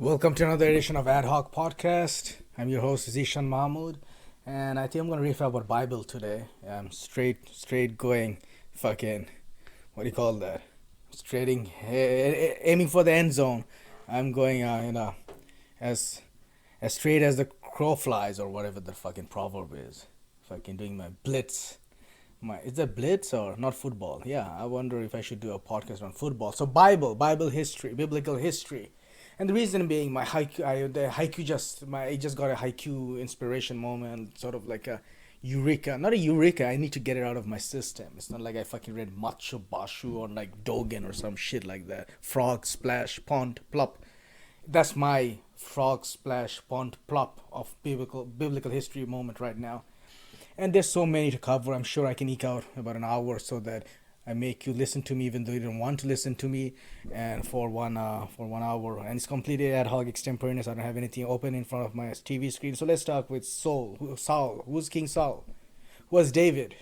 Welcome to another edition of Ad Hoc Podcast. I'm your host Zishan Mahmood, and I think I'm gonna riff about Bible today. I'm straight going, fucking, what do you call that? Aiming for the end zone. I'm going, as straight as the crow flies or whatever the fucking proverb is. Fucking doing my blitz. Is that blitz or not football? Yeah, I wonder if I should do a podcast on football. So Bible history, biblical history. And the reason being, I just got a haiku inspiration moment, sort of like a eureka. Not a eureka. I need to get it out of my system. It's not like I fucking read Macho Bashu or like Dogen or some shit like that. Frog splash pond plop. That's my frog splash pond plop of biblical history moment right now. And there's so many to cover. I'm sure I can eke out about an hour so that I make you listen to me even though you don't want to listen to me, and for 1 hour, and it's completely ad hoc extemporaneous. I don't have anything open in front of my TV screen. So let's start with Saul. Who's King Saul? Who was David?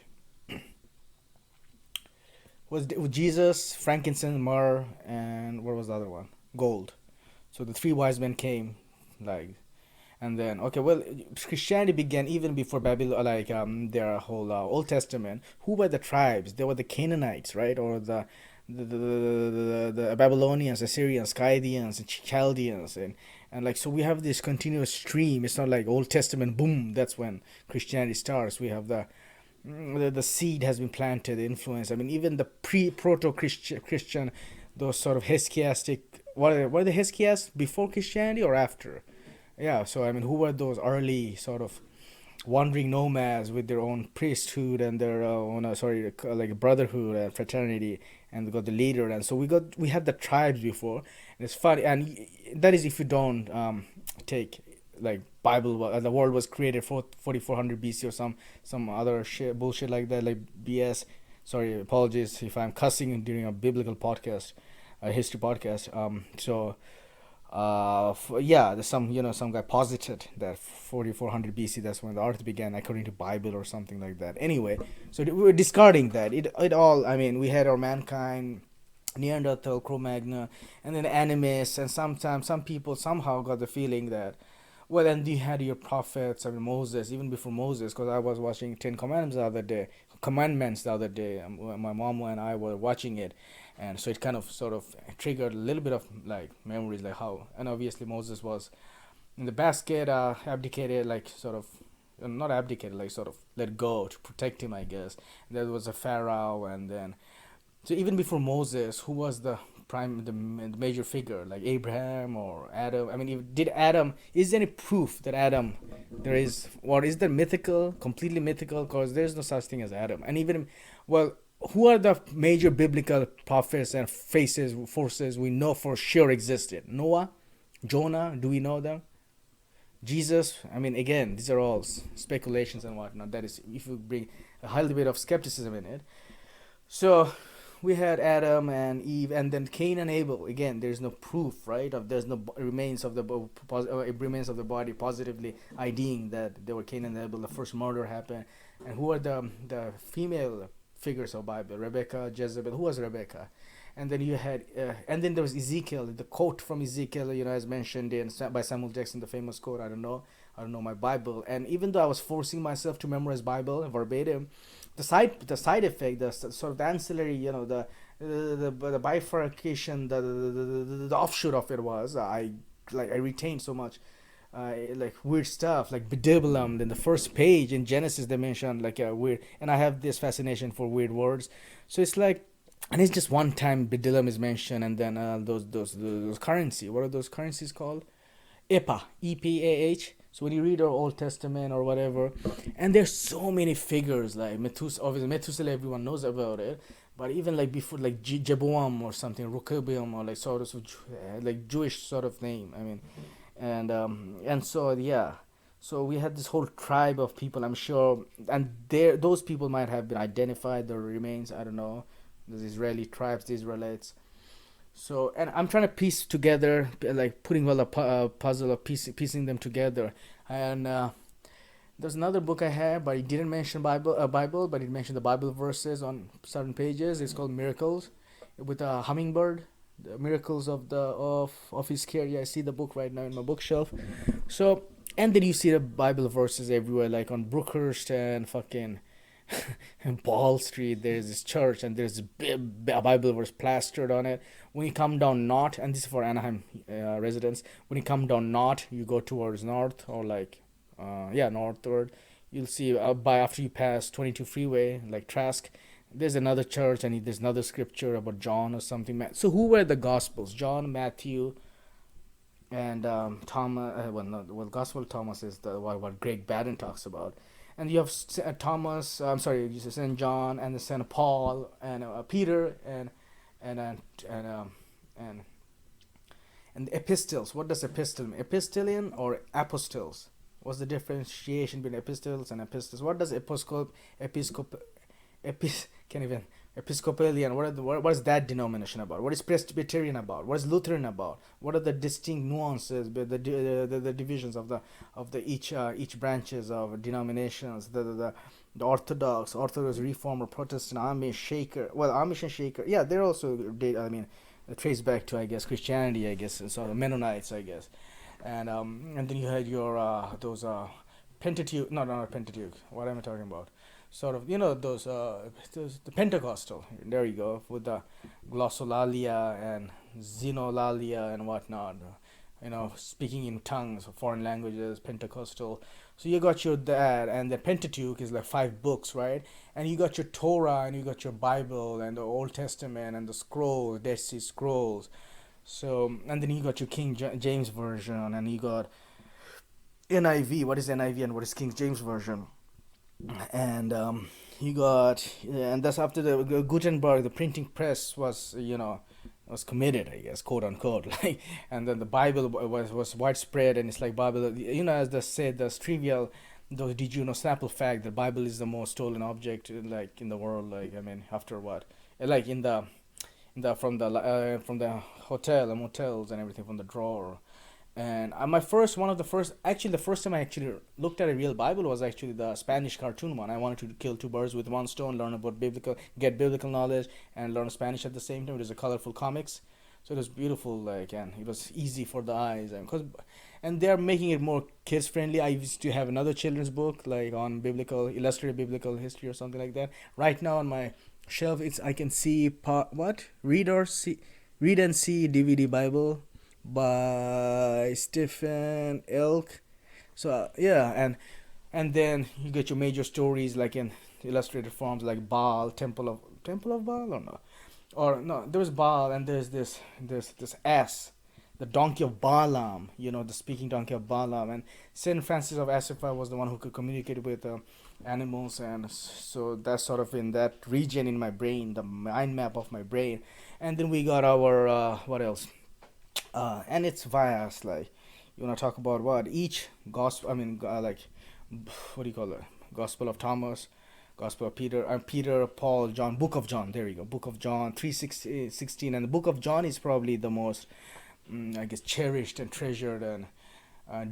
Was Jesus, frankincense, myrrh, and what was the other one? Gold. So the three wise men came, like, and then okay, well, Christianity began even before Babylon, like their whole Old Testament. Who were the tribes? They were the Canaanites, right, or the Babylonians, Assyrians, Scythians, and Chaldeans, and like, so we have this continuous stream. It's not like Old Testament, boom, that's when Christianity starts. We have the seed has been planted, the influence. I mean, even the proto Christian, those sort of Hesychastic. Were the Hesychasts before Christianity or after? Yeah, so I mean, who were those early sort of wandering nomads with their own priesthood and their own like brotherhood and fraternity, and we got the leader, and so we had the tribes before, and it's funny, and that is if you don't take like Bible, the world was created for 4400 BC or some other shit bullshit like that, like BS. Sorry, apologies if I'm cussing during a biblical podcast, a history podcast. Yeah, there's some guy posited that 4400 BC, that's when the earth began according to Bible or something like that. Anyway, so we were discarding that. It all, I mean, we had our mankind, Neanderthal, Cro-Magnon, and then animists, and sometimes some people somehow got the feeling that, well, and you had your prophets, I mean Moses, even before Moses, because I was watching Commandments the other day. My mom and I were watching it, and so it kind of sort of triggered a little bit of like memories, like how, and obviously Moses was in the basket, abdicated, like sort of, not abdicated, like sort of let go to protect him, I guess. There was a Pharaoh, and then so even before Moses, who was the major figure, like Abraham or Adam? I mean, did Adam? Is there any proof that Adam? There is, or is there mythical, completely mythical? Because there's no such thing as Adam, and even, well, who are the major biblical prophets and forces we know for sure existed? Noah, Jonah. Do we know them? Jesus. I mean, again, these are all speculations and whatnot. That is, if you bring a high bit of skepticism in it. So we had Adam and Eve, and then Cain and Abel. Again, there's no proof, right? Of There's no remains of the body positively IDing that they were Cain and Abel. The first murder happened, and who are the female figures of Bible? Rebecca, Jezebel. Who was Rebecca? And then you had, and then there was Ezekiel, the quote from Ezekiel, as mentioned by Samuel Jackson, the famous quote. I don't know my Bible. And even though I was forcing myself to memorize Bible verbatim, the side effect, the sort of the ancillary, the bifurcation, the offshoot of it was, I retained so much, like weird stuff, like bedevilum. Then the first page in Genesis they mentioned like a weird, and I have this fascination for weird words, so it's like, and it's just one time bedevilum is mentioned, and then those currency. What are those currencies called? EPA, EPAH. So when you read our Old Testament or whatever, and there's so many figures like Methuselah. Obviously, Methuselah, everyone knows about it. But even like before, like Jeroboam or something, Rehoboam, or like sort of like Jewish sort of name. I mean, and so yeah, so we had this whole tribe of people. I'm sure, and those people might have been identified. The remains, I don't know. The Israeli tribes, the Israelites. So, and I'm trying to piece together, like putting all a puzzle of piecing them together. And there's another book I have, but it didn't mention Bible, but it mentioned the Bible verses on certain pages. It's called Miracles, with a hummingbird. The Miracles of His Care. Yeah, I see the book right now in my bookshelf. So, and then you see the Bible verses everywhere, like on Brookhurst and fucking and Ball Street. There's this church, and there's a Bible verse plastered on it. When you come down north, and this is for Anaheim residents, when you come down north, you go towards north, or like, yeah, northward. You'll see by after you pass 22 freeway, like Trask, there's another church, and there's another scripture about John or something. So who were the Gospels? John, Matthew, and Thomas. Well, Gospel of Thomas is the what Greg Baden talks about, and you have Thomas. I'm sorry, you Saint John and the Saint Paul and Peter and and and um, and and the epistles. What does epistle mean? Epistolian or apostles? What's the differentiation between epistles and epistles? What does episcop can't even Episcopalian? What is that denomination about? What is Presbyterian about? What is Lutheran about? What are the distinct nuances, the divisions of the each branches of denominations? The Orthodox, Reformer, Protestant, Amish, Shaker. Well, Amish and Shaker, yeah, they're also I mean, trace back to, I guess, Christianity, I guess, and so the Mennonites, I guess, and then you had your those Pentateuch, no, not Pentateuch. What am I talking about? Sort of, those the Pentecostal. There you go, with the glossolalia and xenolalia and whatnot. Speaking in tongues, foreign languages, Pentecostal. So you got your that, and the Pentateuch is like 5 books, right? And you got your Torah, and you got your Bible, and the Old Testament, and the scrolls, Dead Sea Scrolls. So, and then you got your King James version, and you got NIV. What is NIV and what is King James version? And you got, and that's after the Gutenberg, the printing press was committed, I guess, quote unquote. Like, and then the Bible was widespread, and it's like Bible, as they said, that's trivial. Those, did you know, sample fact, the Bible is the most stolen object, like, in the world. Like, I mean, after what, like from the hotel and motels and everything, from the drawer. And the first time I actually looked at a real Bible was actually the Spanish cartoon one. I wanted to kill two birds with one stone, learn about get biblical knowledge, and learn Spanish at the same time. It was a colorful comics, so it was beautiful, like, and it was easy for the eyes, and they're making it more kids friendly. I used to have another children's book, like, on illustrated biblical history or something like that. Right now on my shelf, I can see read and see DVD Bible by Stephen Elk. So yeah, and then you get your major stories, like, in illustrated forms, like Baal, Temple of Baal, or no, there was Baal, and there's this ass, the donkey of Balaam, the speaking donkey of Balaam, and Saint Francis of Assisi was the one who could communicate with animals, and so that's sort of in that region in my brain, the mind map of my brain. And then we got our what else? And it's vast. Like, you want to talk about what each gospel, I mean, like, what do you call it? Gospel of Thomas, Gospel of Peter, Paul, John, Book of John. There you go, Book of John 3:16, and the Book of John is probably the most, I guess, cherished and treasured and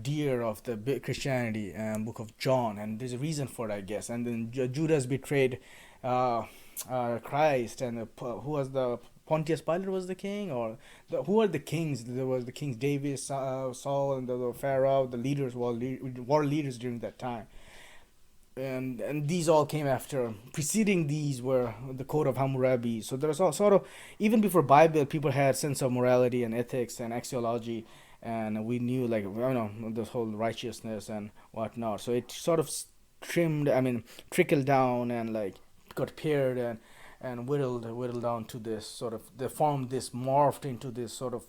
dear of the Christianity, Book of John, and there's a reason for it, I guess. And then Judas betrayed Christ, and who was the Pontius Pilate was the king, or who are the kings? There was the kings David, Saul, and the Pharaoh, the leaders, war leaders during that time. And these all came after. Preceding these were the Code of Hammurabi. So there's all sort of, even before Bible, people had sense of morality and ethics and axiology, and we knew, like, this whole righteousness and whatnot. So it sort of trickled down, and, like, got paired and whittled down to this sort of, they formed this, morphed into this sort of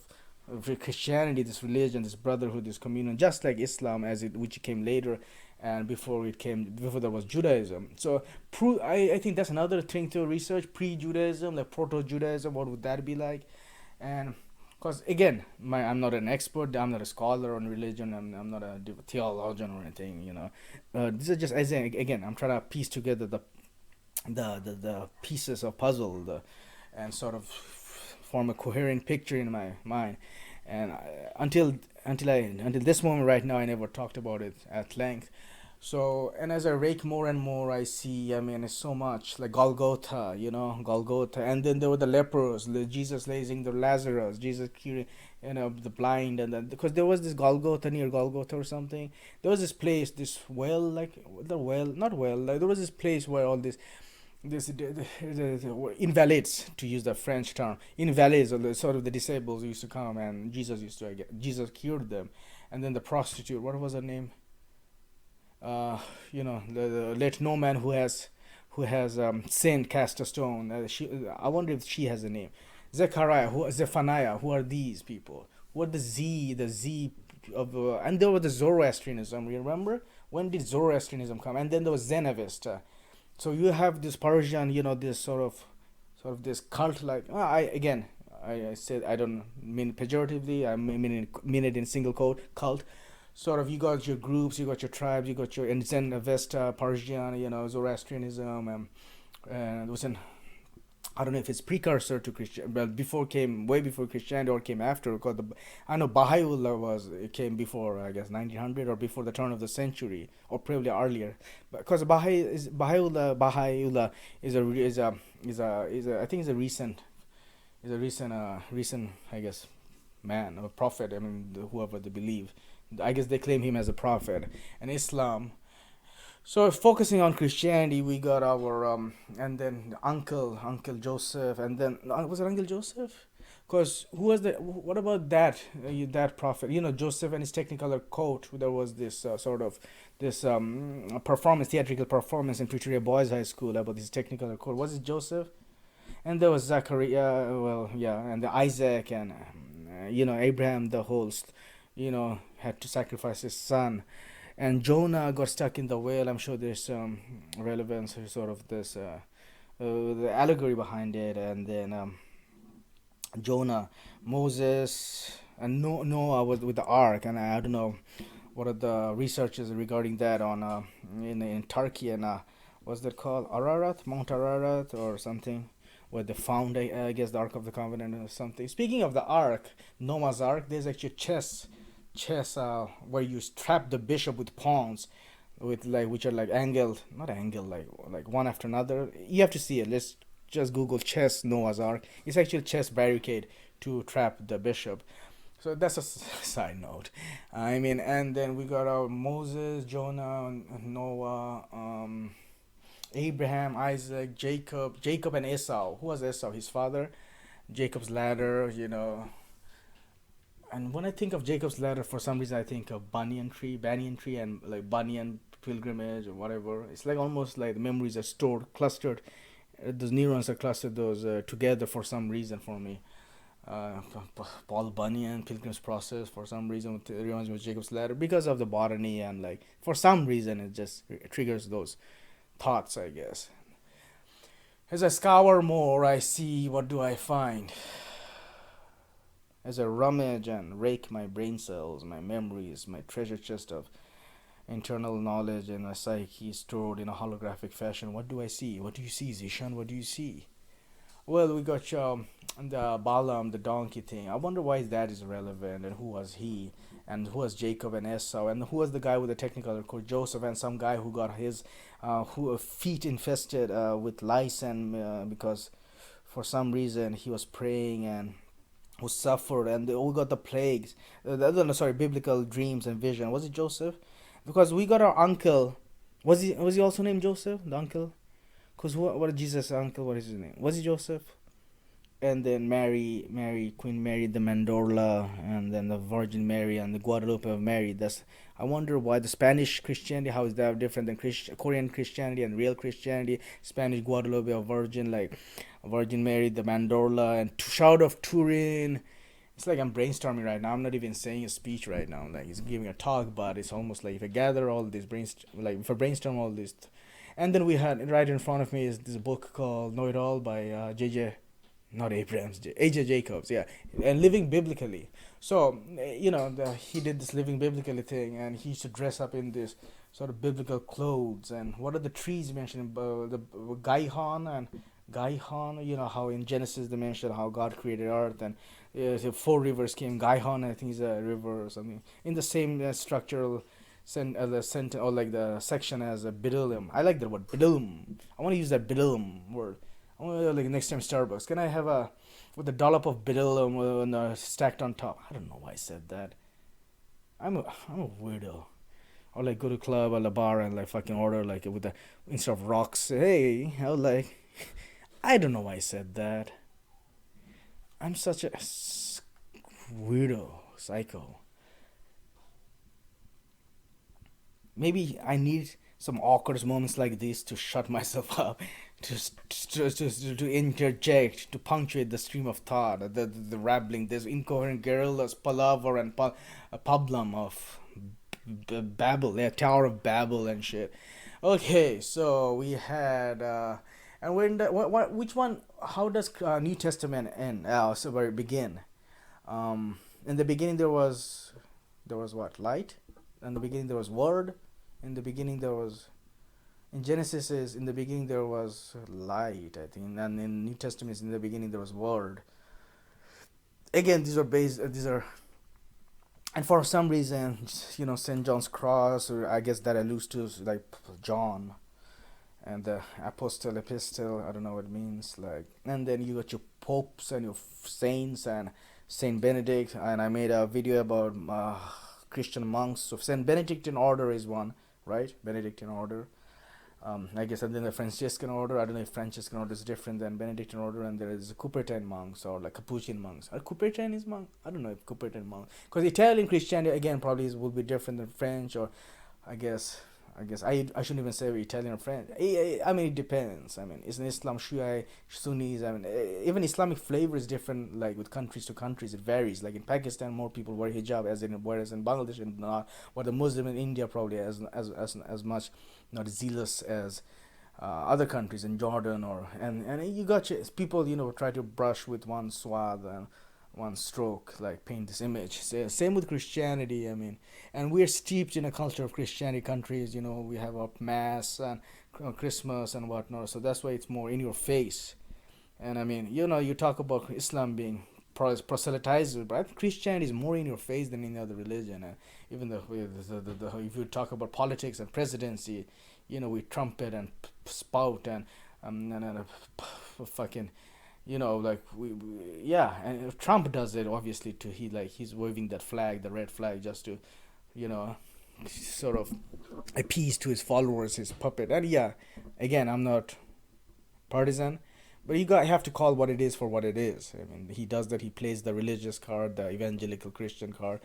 Christianity, this religion, this brotherhood, this communion, just like Islam, which came later, and before there was Judaism. So I think that's another thing to research: pre-Judaism, like proto-Judaism. What would that be like? And because, again, I'm not an expert, I'm not a scholar on religion, I'm not a theologian or anything. This is just, again, I'm trying to piece together the pieces of puzzle, and sort of form a coherent picture in my mind. And until this moment right now, I never talked about it at length. So, and as I rake more and more, I see, I mean, it's so much like Golgotha, Golgotha. And then there were the lepers, Jesus raising the Lazarus, Jesus curing, the blind. And then, because there was this Golgotha near Golgotha or something, there was this place, this well, like, the well, not well, like, there was this place where all this the invalids, to use the French term, invalids, or the sort of the disabled used to come, and Jesus used to, Jesus cured them. And then the prostitute, what was her name? Let no man who has sinned cast a stone. I wonder if she has a name. Zechariah, Zephaniah, who are these people? What the Z of, and there was the Zoroastrianism. Remember, when did Zoroastrianism come? And then there was Zenavist. So you have this Persian, this sort of this cult, like, I said, I don't mean pejoratively. I mean it in single quote, cult. Sort of, you got your groups, you got your tribes, you got your, and Zen Avesta, Persian, Zoroastrianism, and it was an, I don't know if it's precursor to Christian, but way before Christianity, or came after. Because I know Baha'u'llah it came before, I guess, 1900, or before the turn of the century, or probably earlier. Because Baha'u'llah I think is a recent, I guess, man or prophet. I mean, whoever they believe, I guess they claim him as a prophet. And Islam. So focusing on Christianity, we got our and then Uncle Joseph, and then was it Uncle Joseph? Because who was the? What about that prophet? Joseph and his Technicolor coat. There was this sort of this theatrical performance in Pretoria Boys High School about this Technicolor coat. Was it Joseph? And there was Zachariah. Well, yeah, and the Isaac, and Abraham. The whole, had to sacrifice his son, and Jonah got stuck in the whale. I'm sure there's some relevance, or sort of this the allegory behind it. And then Jonah, Moses, and Noah was with the ark. And I don't know what are the researches regarding that on in Turkey, and what's that called, Ararat, Mount Ararat or something, where they found, I guess, the Ark of the Covenant or something. Speaking of the Ark, Noah's Ark, there's actually chess where you strap the bishop with pawns, with, like, which are like angled, not angled, like one after another. You have to see it. Let's just Google chess Noah's Ark. It's actually chess barricade to trap the bishop. So that's a side note. I mean, and then we got our Moses, Jonah, Noah, Abraham, Isaac, Jacob and Esau. Who was Esau? His father. Jacob's ladder, And when I think of Jacob's ladder, for some reason I think of banyan tree, and like banyan pilgrimage or whatever. It's like almost like the memories are stored, clustered. Those neurons are clustered those together for some reason for me. Paul Bunyan, Pilgrim's Process, for some reason it reminds me of Jacob's ladder because of the botany, and like for some reason it just triggers those thoughts, I guess. As I scour more, I see, what do I find? As I rummage and rake my brain cells, my memories, my treasure chest of internal knowledge and my psyche stored in a holographic fashion, what do I see? What do you see, Zishan? What do you see? Well, we got the Balaam, the donkey thing. I wonder why that is relevant, and who was he, and who was Jacob and Esau, and who was the guy with the Technicolor called Joseph, and some guy who got his feet infested with lice, and because for some reason he was praying, and who suffered, and they all got the plagues. Biblical dreams and vision. Was it Joseph? Because we got our uncle. Was he also named Joseph, the uncle? Because what Jesus' uncle? What is his name? Was he Joseph? And then Queen Mary the Mandorla, and then the Virgin Mary and the Guadalupe of Mary. I wonder why the Spanish Christianity, how is that different than Korean Christianity and real Christianity? Spanish Guadalupe of Virgin, like Virgin Mary the Mandorla, and Shout of Turin. It's like I'm brainstorming right now. I'm not even saying a speech right now. Like, it's giving a talk, but it's almost like if I gather all these if I brainstorm all this. And then we had, right in front of me is this book called Know It All by A.J. Jacobs, yeah, and Living Biblically. So, he did this Living Biblically thing, and he used to dress up in this sort of biblical clothes. And what are the trees mentioned? The Gihon, how in Genesis they mention how God created earth, and so 4 rivers came. Gihon, I think, is a river or something. In the same structural the sentence or like the section as a bidulum. I like the word bidulum. I want to use that bidulum word. I want to like next time Starbucks. Can I have a with a dollop of bidulum stacked on top? I don't know why I said that. I'm a weirdo. Or like go to club or the bar and like fucking order like with the instead of rocks. Hey, I was like, I don't know why I said that. I'm such a weirdo, psycho. Maybe I need some awkward moments like this to shut myself up, to interject, to punctuate the stream of thought, the rambling, this incoherent guerrillas, palaver and pablum of Babel, yeah, Tower of Babel and shit. Okay, so we had, and we're in the, which one, how does New Testament end? So where it begin? In the beginning there was what? Light? In the beginning there was word. In the beginning there was in Genesis is in the beginning there was light, I think, and in New Testament is in the beginning there was word. Again, these are and for some reason, St. John's cross, or I guess that alludes to like John and the apostle epistle. I don't know what it means, like, and then you got your popes and your saints and Saint Benedict, and I made a video about Christian monks. So Saint Benedictine order is one, right? Benedictine order. I guess, and then the Franciscan order. I don't know if Franciscan order is different than Benedictine order, and there is Cupertine monks or like Capuchin monks. Are Cupertine is monk? I don't know if Cupertine monk, because Italian Christianity again probably will be different than French, or I guess I shouldn't even say Italian or French. I mean it depends. I mean it's in Islam Shia Sunnis. I mean even Islamic flavor is different. Like with countries to countries, it varies. Like in Pakistan, more people wear hijab, whereas in Bangladesh and not. Or the Muslim in India probably as much not zealous as other countries in Jordan or and you got people try to brush with one swath and one stroke, like paint this image. Same with Christianity. I mean, and we're steeped in a culture of Christianity countries. We have our mass and Christmas and whatnot. So that's why it's more in your face. And I mean, you talk about Islam being proselytized, but I think Christianity is more in your face than any other religion. And even if you talk about politics and presidency, we trumpet and spout and fucking, like yeah. And if Trump does it, obviously, he's waving that flag, the red flag, just to, sort of appease to his followers, his puppet. And yeah, again, I'm not partisan. But you have to call what it is for what it is. I mean, he does that. He plays the religious card, the evangelical Christian card.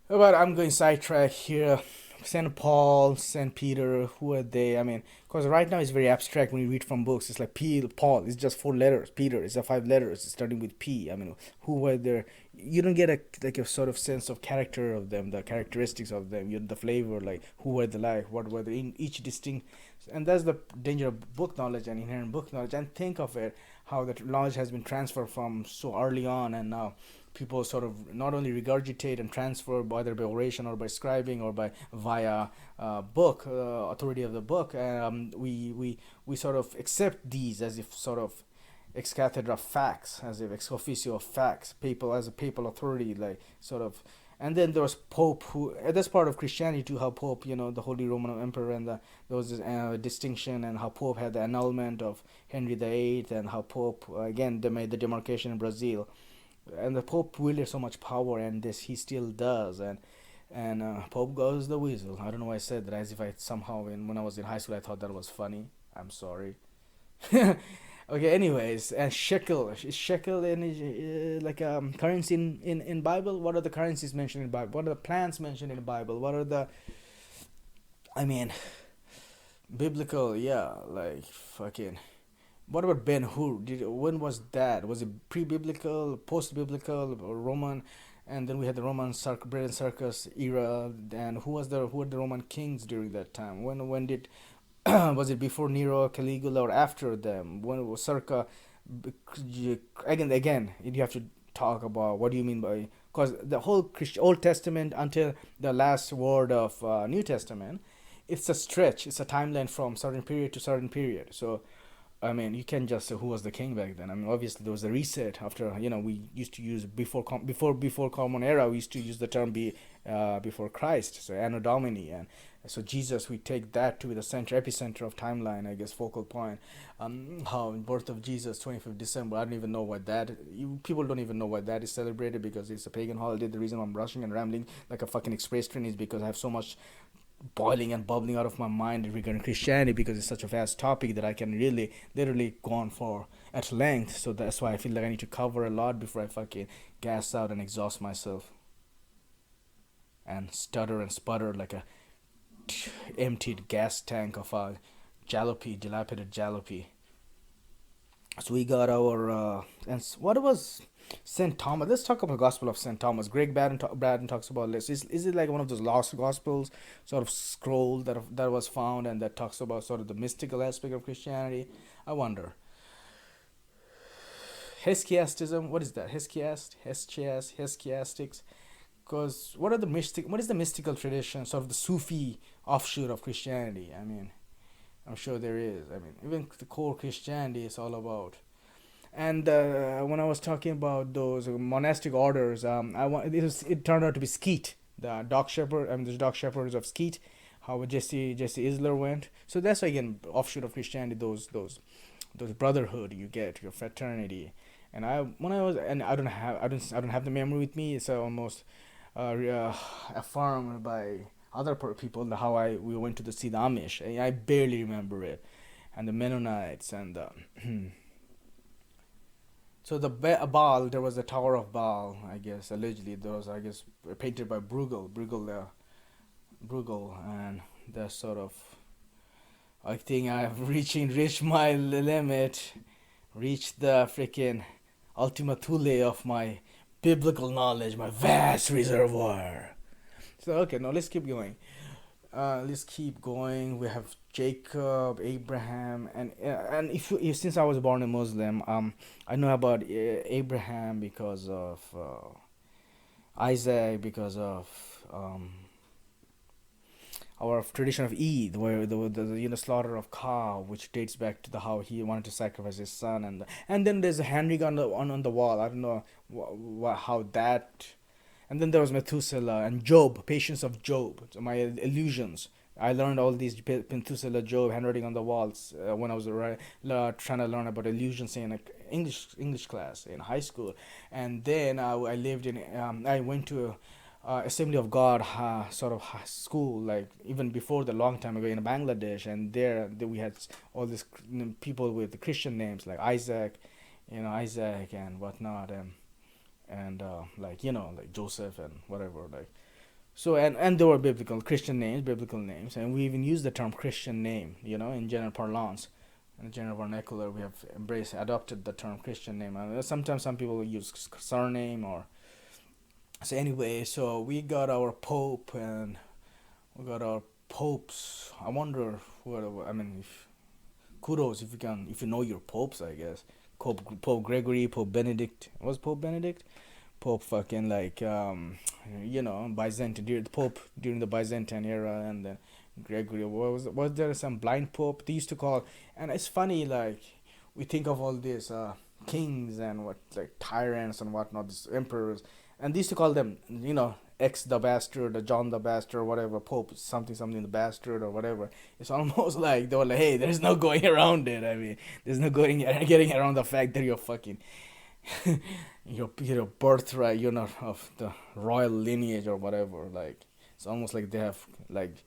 But I'm going sidetrack here. St. Paul, St. Peter, who are they? I mean, because right now it's very abstract when you read from books. It's like Paul, it's just 4 letters. Peter, it's 5 letters. It's starting with P. I mean, who were there? You don't get a sort of sense of character of them, the characteristics of them, the flavor, like who were they like, what were they in each distinct. And that's the danger of book knowledge and inherent book knowledge. And think of it, how that knowledge has been transferred from so early on, and now people sort of not only regurgitate and transfer either by oration or by scribing or by via book authority of the book. We sort of accept these as if sort of ex cathedra facts, as if ex officio facts, papal as a papal authority, like sort of. And then there was Pope, who that's part of Christianity too. How Pope, the Holy Roman Emperor, and there was this distinction, and how Pope had the annulment of Henry VIII, and how Pope again they made the demarcation in Brazil, and the Pope wielded so much power, and this he still does, and Pope goes the weasel. I don't know why I said that, as if I somehow when I was in high school I thought that was funny. I'm sorry. Okay, anyways, and shekel is shekel in like currency in Bible. What are the currencies mentioned in Bible? What are the plants mentioned in the Bible? What are the, I mean, biblical? Yeah, like fucking. What about Ben Hur? When was that? Was it pre-biblical, post-biblical, or Roman? And then we had the Roman bread and circus era. And who were the Roman kings during that time? When did was it before Nero, Caligula, or after them? When was circa? Again, you have to talk about what do you mean by, because the whole Old Testament until the last word of New Testament, it's a stretch. It's a timeline from certain period to certain period. So I mean, you can't just say who was the king back then. I mean, obviously there was a reset after, we used to use before common era. We used to use the term before Christ, so Anno Domini, and so Jesus. We take that to be the center, epicenter of timeline, I guess, focal point. How birth of Jesus, 25th December. I don't even know what that. People don't even know why that is celebrated because it's a pagan holiday. The reason I'm rushing and rambling like a fucking express train is because I have so much boiling and bubbling out of my mind regarding Christianity because it's such a vast topic that I can really literally go on for at length. So that's why I feel like I need to cover a lot before I fucking gas out and exhaust myself and stutter and sputter like a emptied gas tank of a dilapidated jalopy. So we got our and what was Saint Thomas? Let's talk about the Gospel of Saint Thomas. Greg Braden talks about this. Is it like one of those lost Gospels, sort of scroll that was found and that talks about sort of the mystical aspect of Christianity? I wonder. Hesychasticism. What is that? Hesychastics. Because what is the mystical tradition, sort of the Sufi offshoot of Christianity? I mean, I'm sure there is. I mean, even the core Christianity is all about. And when I was talking about those monastic orders, it turned out to be Skeet, the dog shepherd. I mean, the dog shepherds of Skeet, how Jesse Isler went. So that's again offshoot of Christianity. Those brotherhood you get, your fraternity. And I don't have the memory with me. It's almost affirmed by other people how we went to see the Amish. I barely remember it, and the Mennonites and the so the Baal, there was the Tower of Baal, I guess, allegedly. There was, I guess, painted by Bruegel, and that sort of, I think I've reached my limit, reached the freaking ultima thule of my biblical knowledge, my vast reservoir. So, okay, now let's keep going. We have Jacob, Abraham, and if since I was born a Muslim, I know about Abraham because of Isaac, because of our tradition of Eid, where the slaughter of cow, which dates back to the how he wanted to sacrifice his son, and then there's a Henry on the wall. I don't know how that. And then there was Methuselah and Job, patience of Job. So my illusions. I learned all these Methuselah, Job, handwriting on the walls when I was trying to learn about illusions in English class in high school. And then I lived in. I went to Assembly of God sort of school, like even before the long time ago in Bangladesh, and there we had all these people with Christian names like Isaac and whatnot, and like Joseph and whatever, like so, and there were biblical names, and we even use the term Christian name, in general parlance, in general vernacular. We have adopted the term Christian name. Sometimes some people use surname or so. Anyway, so we got our Pope and we got our popes. I wonder what, I mean, kudos if you know your popes, I guess. Pope Gregory, Pope Benedict. Was Pope Benedict? Pope fucking like Byzantine, Pope during the Byzantine era, and then Gregory. Was there some blind pope they used to call? And it's funny, like we think of all these kings and what, like tyrants and whatnot, these emperors, and they used to call them X the bastard, or John the bastard, or whatever, Pope something the bastard or whatever. It's almost like they were like, hey, there's no going around it. I mean, there's no getting around the fact that you're fucking your birthright, you're not of the royal lineage or whatever. Like it's almost like they have, like,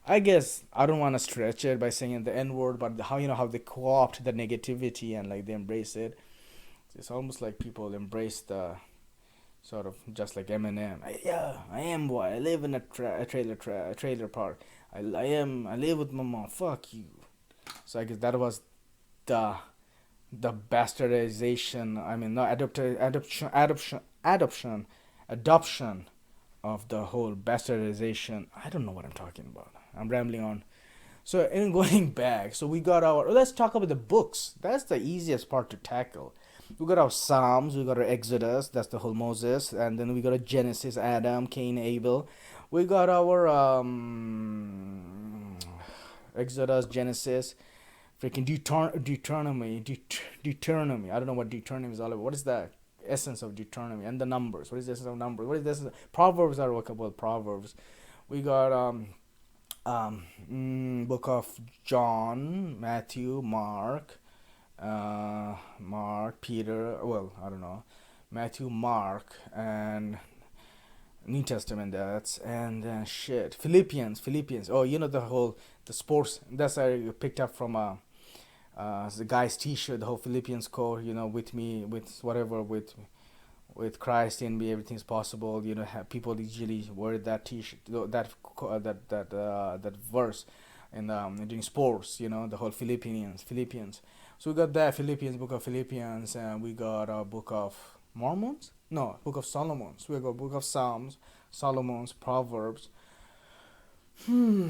I guess I don't want to stretch it by saying the N word, but how they co-opt the negativity and like they embrace it. It's almost like people embrace the sort of, just like Eminem. I am boy. I live in a trailer park. I live with my mom. Fuck you. So I guess that was the bastardization. I mean, no adoption of the whole bastardization. I don't know what I'm talking about. I'm rambling on. So in going back, so we got let's talk about the books. That's the easiest part to tackle. We got our Psalms, we got our Exodus, that's the whole Moses, and then we got a Genesis, Adam, Cain, Abel. We got our Exodus, Genesis, freaking Deuteronomy. I don't know what Deuteronomy is all about. What is the essence of Deuteronomy? And the numbers. What is the essence of numbers? What is the essence Proverbs are workable. Proverbs. We got book of John, Matthew, Mark, Peter. Well, I don't know. Matthew, Mark, and New Testament. That's and then shit. Philippians. Oh, the whole the sports. That's I picked up from the guy's T-shirt. The whole Philippians quote. With me, with whatever, with Christ in me, everything's possible. Have people usually wear that T-shirt, that verse, in doing sports. The whole Philippians. So we got that Philippians, book of Philippians, and we got a book of Mormons. No, book of Solomon. So we got book of Psalms, Solomon's, Proverbs. Hmm.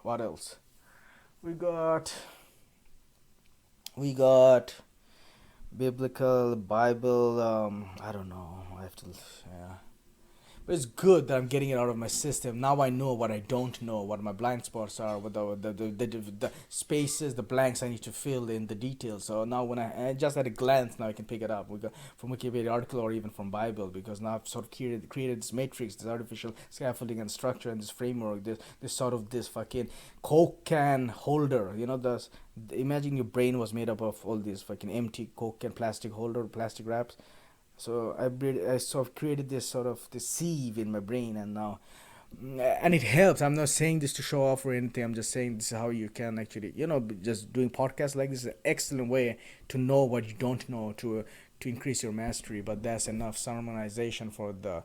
What else? We got biblical Bible. I don't know. I have to. Yeah. But it's good that I'm getting it out of my system. Now I know what I don't know, what my blind spots are, what the spaces, the blanks I need to fill in, the details. So now when I just at a glance, now I can pick it up. We got from Wikipedia article or even from Bible, because now I've sort of created this matrix, this artificial scaffolding and structure and this framework, this sort of this fucking Coke can holder. Imagine your brain was made up of all these fucking empty Coke can plastic holder, plastic wraps. So I sort of created this sieve in my brain, and now, and it helps. I'm not saying this to show off or anything. I'm just saying this is how you can actually, just doing podcasts like this is an excellent way to know what you don't know, to increase your mastery. But that's enough sermonization for the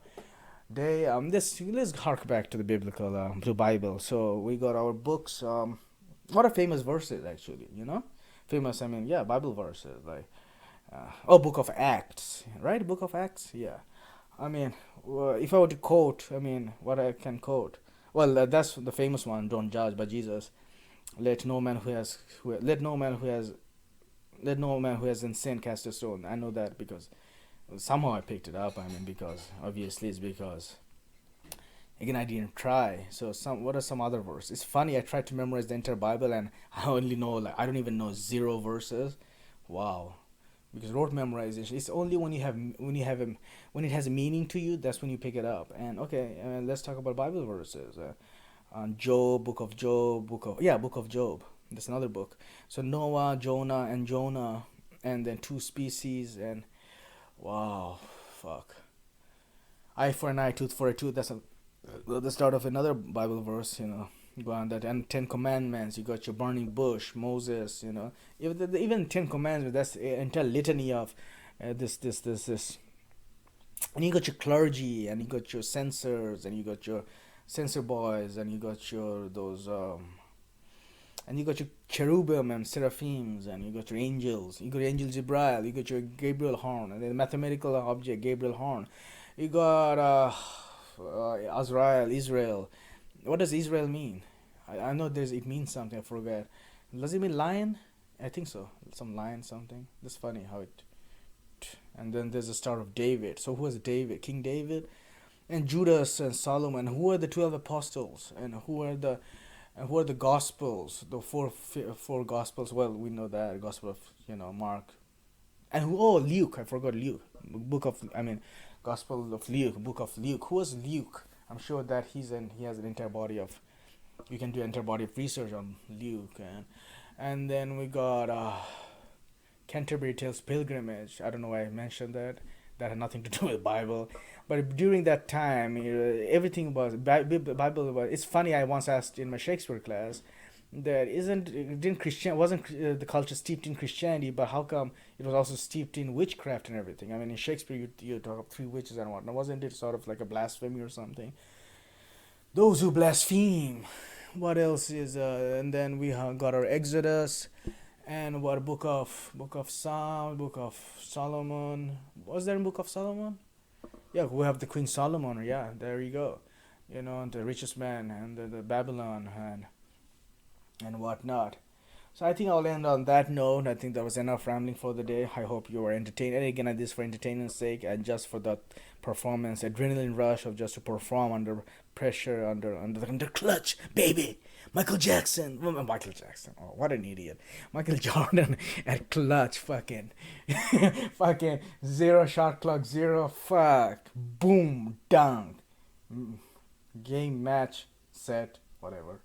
day. Let's hark back to the biblical, to Bible. So we got our books. What are famous verses actually? Famous. I mean, yeah, Bible verses like. Book of Acts, right? Book of Acts, yeah. I mean, if I were to quote, I mean, what I can quote. Well, that's the famous one. Don't judge by Jesus. Let no man who has in sin cast a stone. I know that because somehow I picked it up. I mean, because obviously it's because again I didn't try. So what are some other verses? It's funny. I tried to memorize the entire Bible and I only know I don't even know 0 verses. Wow. Because rote memorization, it's only when when it has a meaning to you, that's when you pick it up. And okay, let's talk about Bible verses. On Job, book of Job. That's another book. So Noah, Jonah, and then 2 species, and wow, fuck. Eye for an eye, tooth for a tooth. That's the start of another Bible verse. Go on that, and 10 Commandments. You got your burning bush, Moses. Even 10 Commandments. That's an entire litany of this. And you got your clergy, and you got your censors, and you got your censor boys, and you got your those and you got your cherubim and seraphims, and you got your angels. You got Angel Jibrail. You got your Gabriel horn, and the mathematical object Gabriel horn. You got Azrael, Israel. What does Israel mean? I know it means something. I forget. Does it mean lion? I think so. Some lion something. That's funny how it. And then there's the star of David. So who is David? King David, and Judas and Solomon. Who are the 12 apostles? And who are the Gospels? The four Gospels. Well, we know that Gospel of Mark, and Luke. I forgot Luke. Gospel of Luke. Book of Luke. Who was Luke? I'm sure that he has an entire body of. You can do entire body of research on Luke, and then we got Canterbury Tales Pilgrimage. I don't know why I mentioned that. That had nothing to do with the Bible, but during that time, everything was Bible. It's funny. I once asked in my Shakespeare class that wasn't the culture steeped in Christianity, but how come it was also steeped in witchcraft and everything? I mean, in Shakespeare, you talk of 3 witches and whatnot. Wasn't it sort of like a blasphemy or something? Those who blaspheme. What else is? And then we got our Exodus, and what book of Psalm, book of Solomon. Was there a book of Solomon? Yeah, we have the Queen Solomon. Yeah, there you go. The richest man, and the Babylon, and whatnot. So I think I'll end on that note. I think that was enough rambling for the day. I hope you were entertained. And again, this for entertainment's sake and just for the performance, adrenaline rush of just to perform under pressure, under clutch, baby. Michael Jackson. Michael Jackson. Oh, what an idiot. Michael Jordan at clutch. Fucking. Fucking zero shot clock, zero. Fuck. Boom. Dunk. Game, match, set, whatever.